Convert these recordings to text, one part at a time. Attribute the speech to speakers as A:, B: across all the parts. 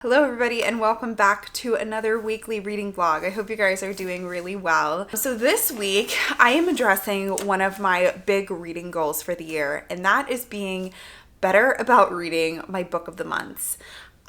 A: Hello everybody and welcome back to another weekly reading vlog. I hope you guys are doing really well. So this week I am addressing one of my big reading goals for the year, and that is being better about reading my book of the months.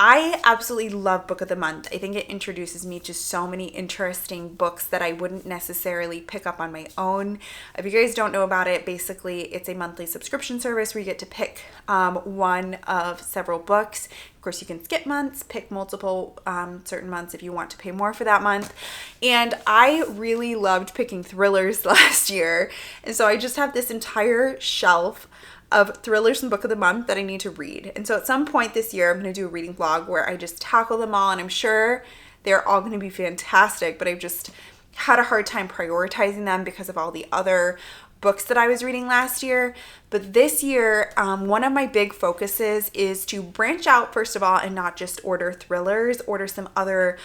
A: I absolutely love Book of the Month. I think it introduces me to so many interesting books that I wouldn't necessarily pick up on my own. If you guys don't know about it, basically it's a monthly subscription service where you get to pick one of several books. Of course, you can skip months, pick multiple certain months if you want to pay more for that month. And I really loved picking thrillers last year. And so I just have this entire shelf of thrillers and book of the month that I need to read. And so at some point this year, I'm going to do a reading vlog where I just tackle them all, and I'm sure they're all going to be fantastic, but I've just had a hard time prioritizing them because of all the other books that I was reading last year. But this year, one of my big focuses is to branch out, first of all, and not just order thrillers, order some other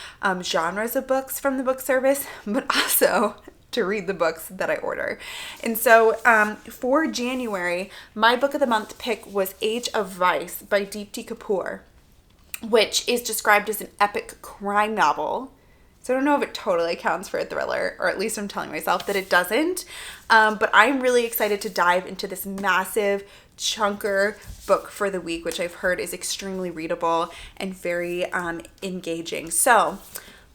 A: genres of books from the book service, but also to read the books that I order. And so for January, my book of the month pick was Age of Vice by Deepti Kapoor, which is described as an epic crime novel. So I don't know if it totally counts for a thriller, or at least I'm telling myself that it doesn't. But I'm really excited to dive into this massive chunker book for the week, which I've heard is extremely readable and very engaging. So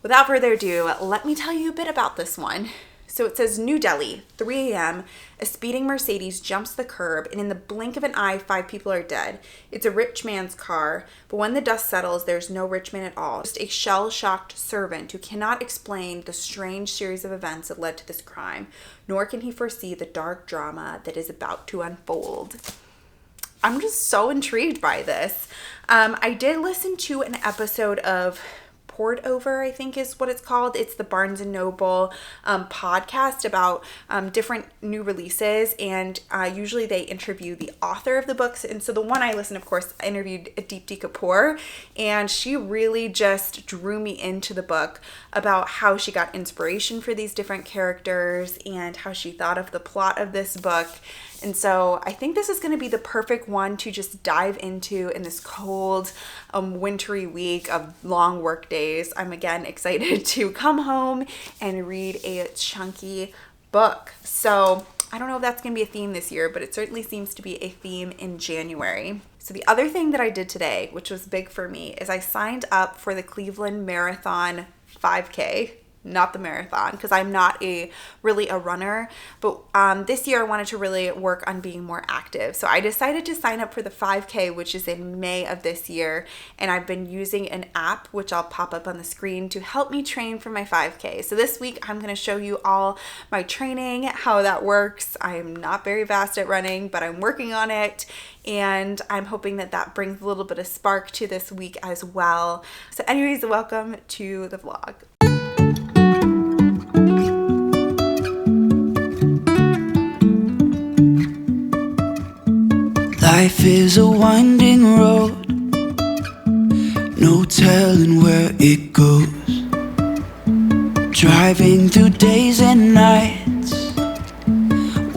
A: without further ado, let me tell you a bit about this one. So it says, New Delhi, 3 a.m., a speeding Mercedes jumps the curb, and in the blink of an eye, 5 people are dead. It's a rich man's car, but when the dust settles, there's no rich man at all. Just a shell-shocked servant who cannot explain the strange series of events that led to this crime, nor can he foresee the dark drama that is about to unfold. I'm just so intrigued by this. I did listen to an episode of Poured Over, I think is what it's called. It's the Barnes & Noble podcast about different new releases, and usually they interview the author of the books. And so the one I listened, of course, I interviewed Deepti Kapoor, and she really just drew me into the book about how she got inspiration for these different characters and how she thought of the plot of this book. And so I think this is going to be the perfect one to just dive into in this cold, wintry week of long work days. I'm again excited to come home and read a chunky book. So I don't know if that's going to be a theme this year, but it certainly seems to be a theme in January. So the other thing that I did today, which was big for me, is I signed up for the Cleveland Marathon 5K. Not the marathon, because I'm not really a runner, but this year I wanted to really work on being more active. So I decided to sign up for the 5K, which is in May of this year, and I've been using an app, which I'll pop up on the screen, to help me train for my 5K. So this week I'm going to show you all my training, how that works. I am not very fast at running, but I'm working on it, and I'm hoping that that brings a little bit of spark to this week as well. So anyways, welcome to the vlog.
B: Life is a winding road, no telling where it goes. Driving through days and nights,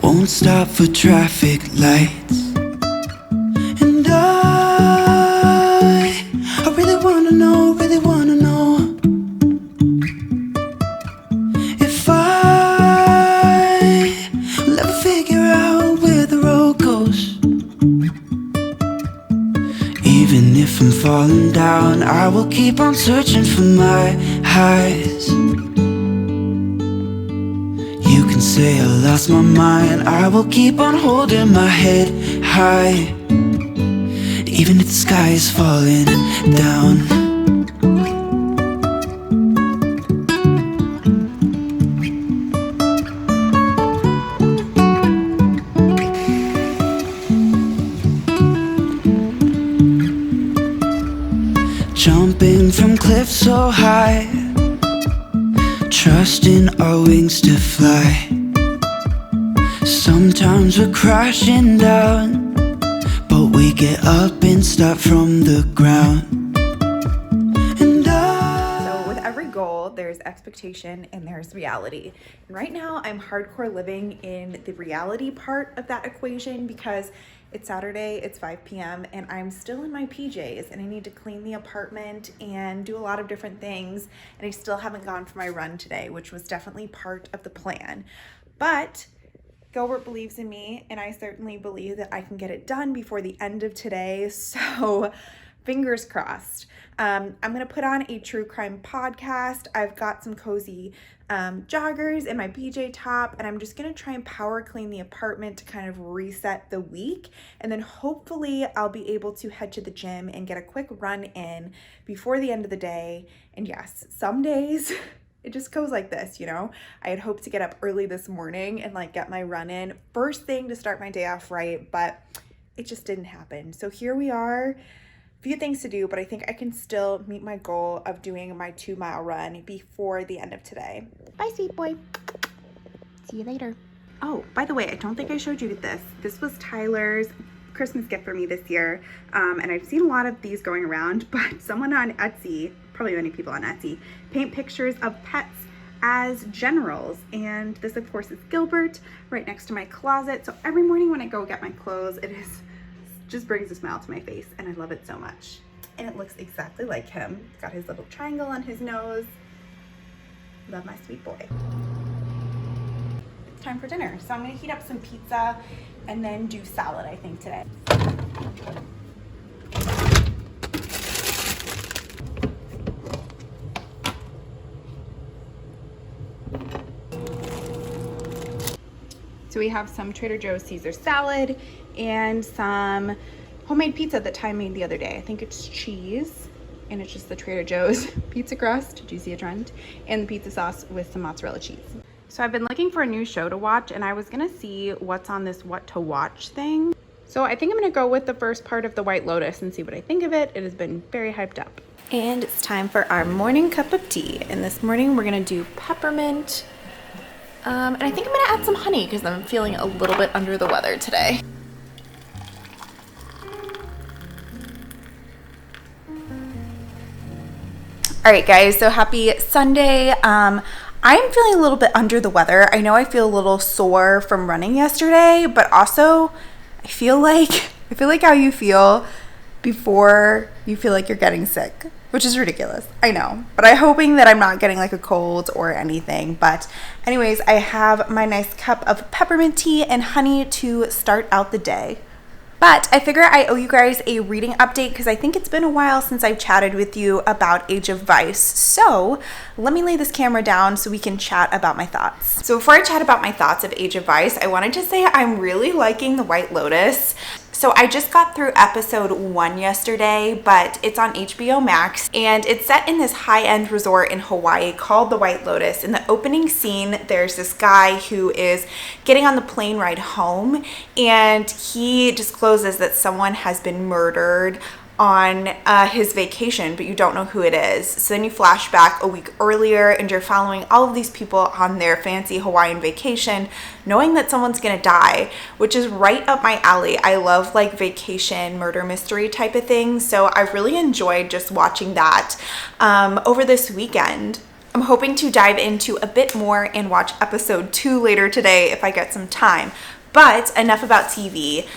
B: won't stop for traffic lights. And I really wanna know if I will ever figure out where the road goes. Even if I'm falling down, I will keep on searching for my highs. You can say I lost my mind, I will keep on holding my head high, even if the sky is falling down. Jumping from cliffs so high, trusting our wings to fly. Sometimes we're crashing down, but we get up and start from the ground.
A: So with every goal, there's expectation and there's reality. And right now I'm hardcore living in the reality part of that equation because It's Saturday, it's 5 p.m. and I'm still in my PJs and I need to clean the apartment and do a lot of different things, and I still haven't gone for my run today, which was definitely part of the plan. But Gilbert believes in me and I certainly believe that I can get it done before the end of today, so fingers crossed. I'm gonna put on a true crime podcast. I've got some cozy joggers in my PJ top, and I'm just gonna try and power clean the apartment to kind of reset the week, and then hopefully I'll be able to head to the gym and get a quick run in before the end of the day. And yes, some days it just goes like this, you know. I had hoped to get up early this morning and like get my run in first thing to start my day off right, but it just didn't happen. So here we are. Few things to do, but I think I can still meet my goal of doing my 2-mile run before the end of today. Bye, sweet boy. See you later. Oh, by the way, I don't think I showed you this. This was Tyler's Christmas gift for me this year, and I've seen a lot of these going around, but someone on Etsy, probably many people on Etsy, paint pictures of pets as generals, and this of course is Gilbert right next to my closet. So every morning when I go get my clothes, it just brings a smile to my face, and I love it so much. And it looks exactly like him. It's got his little triangle on his nose. Love my sweet boy. It's time for dinner. So I'm gonna heat up some pizza and then do salad, I think, today. So we have some Trader Joe's Caesar salad and some homemade pizza that Ty made the other day. I think it's cheese, and it's just the Trader Joe's pizza crust, do you see a trend? And the pizza sauce with some mozzarella cheese. So I've been looking for a new show to watch, and I was gonna see what's on this what to watch thing. So I think I'm gonna go with the first part of The White Lotus and see what I think of it. It has been very hyped up. And it's time for our morning cup of tea. And this morning we're gonna do peppermint. And I think I'm gonna add some honey because I'm feeling a little bit under the weather today. All right, guys, so happy Sunday. I'm feeling a little bit under the weather. I know I feel a little sore from running yesterday, but also I feel like how you feel before you feel like you're getting sick, which is ridiculous. I know, but I'm hoping that I'm not getting like a cold or anything. But anyways, I have my nice cup of peppermint tea and honey to start out the day. But I figure I owe you guys a reading update because I think it's been a while since I've chatted with you about Age of Vice. So let me lay this camera down so we can chat about my thoughts. So before I chat about my thoughts of Age of Vice, I wanted to say I'm really liking The White Lotus. So I just got through episode 1 yesterday, but it's on HBO Max, and it's set in this high-end resort in Hawaii called the White Lotus. In the opening scene, there's this guy who is getting on the plane ride home, and he discloses that someone has been murdered on his vacation, but you don't know who it is. So then you flash back a week earlier and you're following all of these people on their fancy Hawaiian vacation, knowing that someone's gonna die, which is right up my alley. I love like vacation murder mystery type of things, so I've really enjoyed just watching that over this weekend. I'm hoping to dive into a bit more and watch episode 2 later today if I get some time. But enough about TV.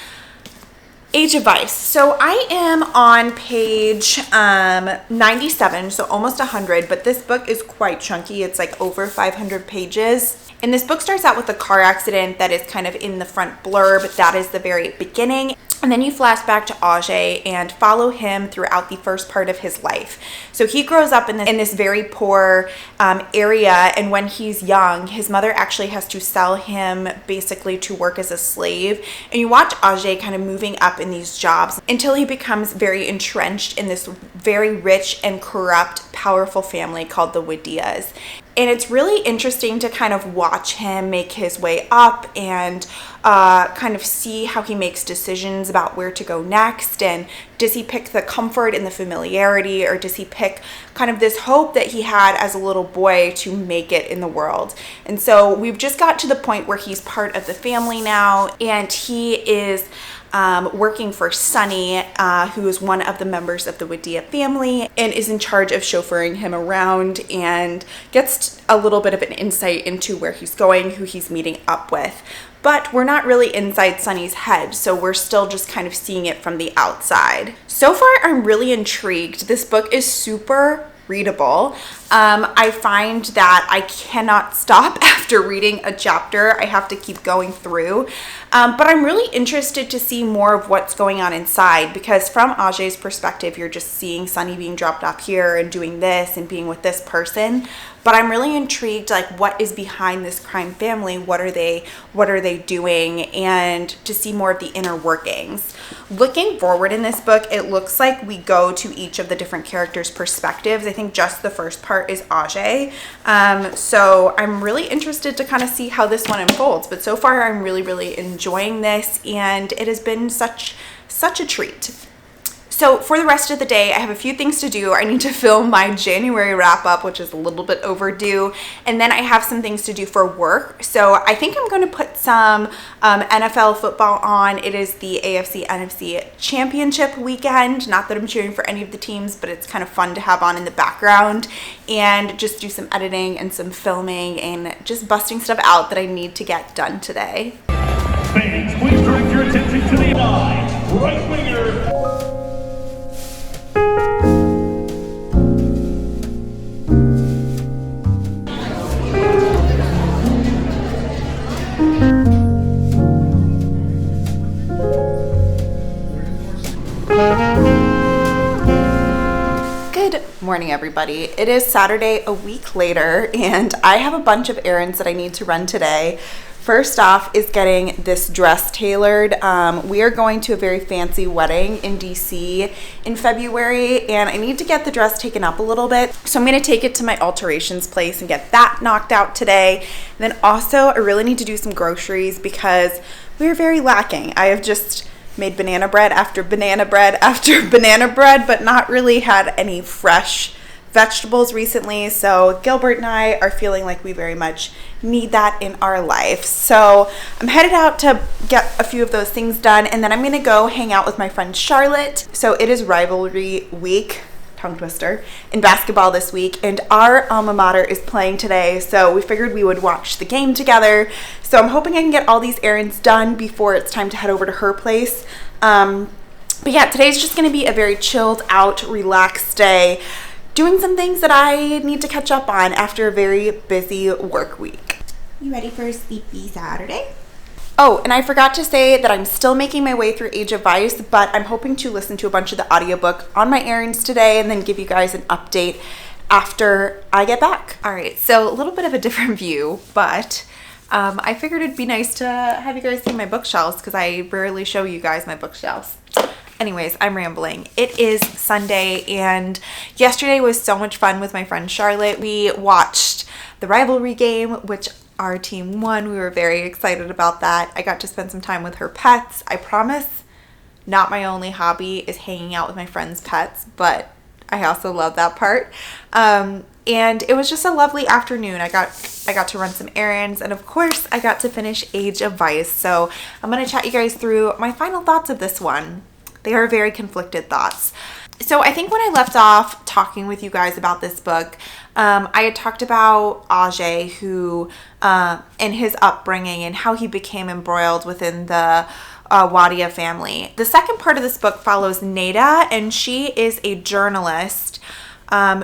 A: Age of Vice. So I am on page 97, so almost 100, but this book is quite chunky. It's like over 500 pages. And this book starts out with a car accident that is kind of in the front blurb. That is the very beginning. And then you flash back to Ajay and follow him throughout the first part of his life. So he grows up in this very poor area, and when he's young, his mother actually has to sell him basically to work as a slave. And you watch Ajay kind of moving up in these jobs until he becomes very entrenched in this very rich and corrupt, powerful family called the Wadias. And it's really interesting to kind of watch him make his way up and kind of see how he makes decisions about where to go next. And does he pick the comfort and the familiarity, or does he pick kind of this hope that he had as a little boy to make it in the world? And so we've just got to the point where he's part of the family now, and he is working for Sunny, who is one of the members of the Wadia family and is in charge of chauffeuring him around, and gets a little bit of an insight into where he's going, who he's meeting up with. but we're not really inside Sunny's head, so we're still just kind of seeing it from the outside. So far, I'm really intrigued. This book is super readable. I find that I cannot stop after reading a chapter. I have to keep going through. But I'm really interested to see more of what's going on inside, because from Ajay's perspective, you're just seeing Sunny being dropped off here and doing this and being with this person. But I'm really intrigued, like, what is behind this crime family? What are they doing? And to see more of the inner workings. Looking forward in this book, it looks like we go to each of the different characters' perspectives. I think just the first part is Ajay. So I'm really interested to kind of see how this one unfolds. But so far, I'm really, really enjoying this, and it has been such a treat. So for the rest of the day, I have a few things to do. I need to film my January wrap up, which is a little bit overdue. And then I have some things to do for work. So I think I'm going to put some NFL football on. It is the AFC NFC Championship weekend. Not that I'm cheering for any of the teams, but it's kind of fun to have on in the background and just do some editing and some filming and just busting stuff out that I need to get done today.
C: Fans, please direct your attention to the right winger.
A: Good morning, everybody. It is Saturday, a week later, and I have a bunch of errands that I need to run today. First off is getting this dress tailored. We are going to a very fancy wedding in DC in February, and I need to get the dress taken up a little bit. So I'm going to take it to my alterations place and get that knocked out today. And then also, I really need to do some groceries because we're very lacking. I have just made banana bread after banana bread after banana bread, but not really had any fresh vegetables recently. So Gilbert and I are feeling like we very much need that in our life. So I'm headed out to get a few of those things done, and then I'm going to go hang out with my friend Charlotte. So it is rivalry week, tongue twister, in basketball this week, and our alma mater is playing today, so we figured we would watch the game together. So I'm hoping I can get all these errands done before it's time to head over to her place. But yeah, today's just going to be a very chilled out, relaxed day, doing some things that I need to catch up on after a very busy work week. You ready for a sleepy Saturday? Oh, and I forgot to say that I'm still making my way through Age of Vice, but I'm hoping to listen to a bunch of the audiobook on my errands today and then give you guys an update after I get back. All right, so a little bit of a different view, but I figured it'd be nice to have you guys see my bookshelves because I rarely show you guys my bookshelves. Anyways, I'm rambling. It is Sunday, and yesterday was so much fun with my friend Charlotte. We watched the rivalry game, which our team won. We were very excited about that. I got to spend some time with her pets. I promise not my only hobby is hanging out with my friends' pets, but I also love that part. And it was just a lovely afternoon. I got to run some errands, and of course I got to finish Age of Vice. So I'm going to chat you guys through my final thoughts of this one. They are very conflicted thoughts. So I think when I left off talking with you guys about this book, I had talked about Ajay, who and his upbringing and how he became embroiled within the Wadia family. The second part of this book follows Neda, and she is a journalist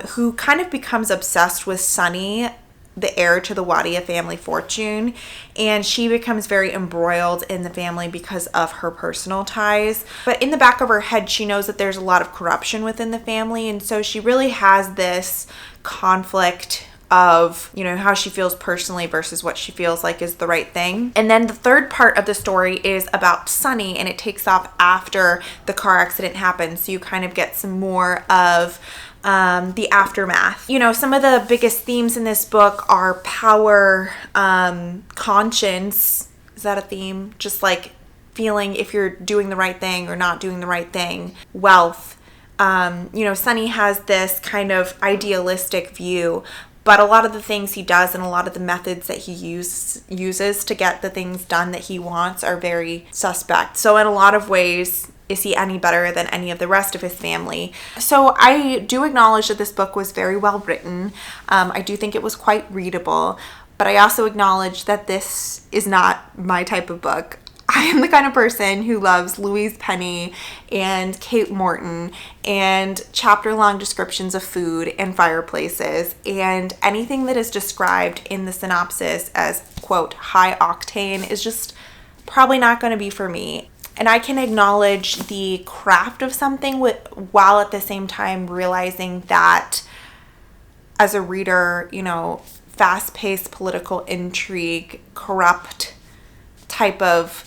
A: who kind of becomes obsessed with Sunny, the heir to the Wadia family fortune, and she becomes very embroiled in the family because of her personal ties. But in the back of her head, she knows that there's a lot of corruption within the family, and so she really has this conflict of, you know, how she feels personally versus what she feels like is the right thing. And then the third part of the story is about Sunny, and it takes off after the car accident happens, so you kind of get some more of the aftermath. You know, some of the biggest themes in this book are power, conscience. Is that a theme? Just like feeling if you're doing the right thing or not doing the right thing. Wealth. You know, Sunny has this kind of idealistic view, but a lot of the things he does and a lot of the methods that he uses to get the things done that he wants are very suspect. So in a lot of ways, is he any better than any of the rest of his family? So I do acknowledge that this book was very well written. I do think it was quite readable, but but I also acknowledge that this is not my type of book. I am the kind of person who loves Louise Penny and Kate Morton and chapter-long descriptions of food and fireplaces, and anything that is described in the synopsis as, quote, high octane is just probably not going to be for me. And I can acknowledge the craft of something while at the same time realizing that as a reader, you know, fast-paced political intrigue, corrupt type of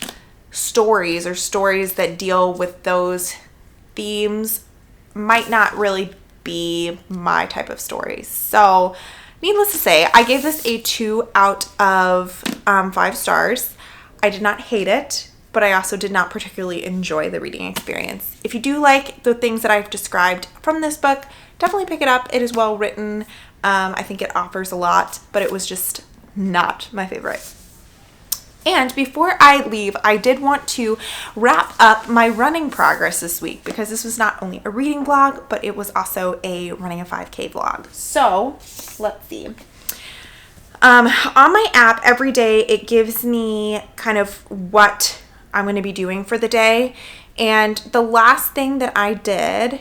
A: stories or stories that deal with those themes might not really be my type of stories. So needless to say, I gave this a 2 out of 5 stars. I did not hate it, but I also did not particularly enjoy the reading experience. If you do like the things that I've described from this book, definitely pick it up. It is well written. I think it offers a lot, but it was just not my favorite. And before I leave, I did want to wrap up my running progress this week because this was not only a reading vlog, but it was also a running a 5K vlog. So let's see. On my app every day, it gives me kind of what I'm going to be doing for the day. And the last thing that I did,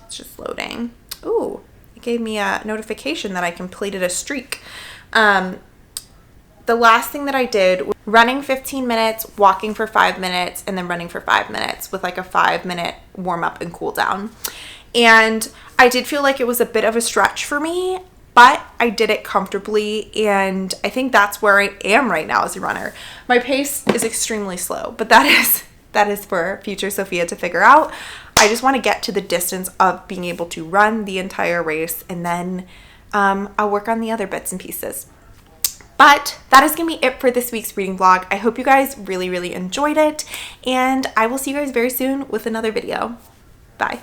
A: it's just loading. Ooh, it gave me a notification that I completed a streak. The last thing that I did was running 15 minutes, walking for 5 minutes, and then running for 5 minutes with like a 5-minute warm up and cool down. And I did feel like it was a bit of a stretch for me, but I did it comfortably, and I think that's where I am right now as a runner. My pace is extremely slow, but that is for future Sophia to figure out. I just want to get to the distance of being able to run the entire race, and then I'll work on the other bits and pieces. But that is going to be it for this week's reading vlog. I hope you guys really, really enjoyed it, and I will see you guys very soon with another video. Bye.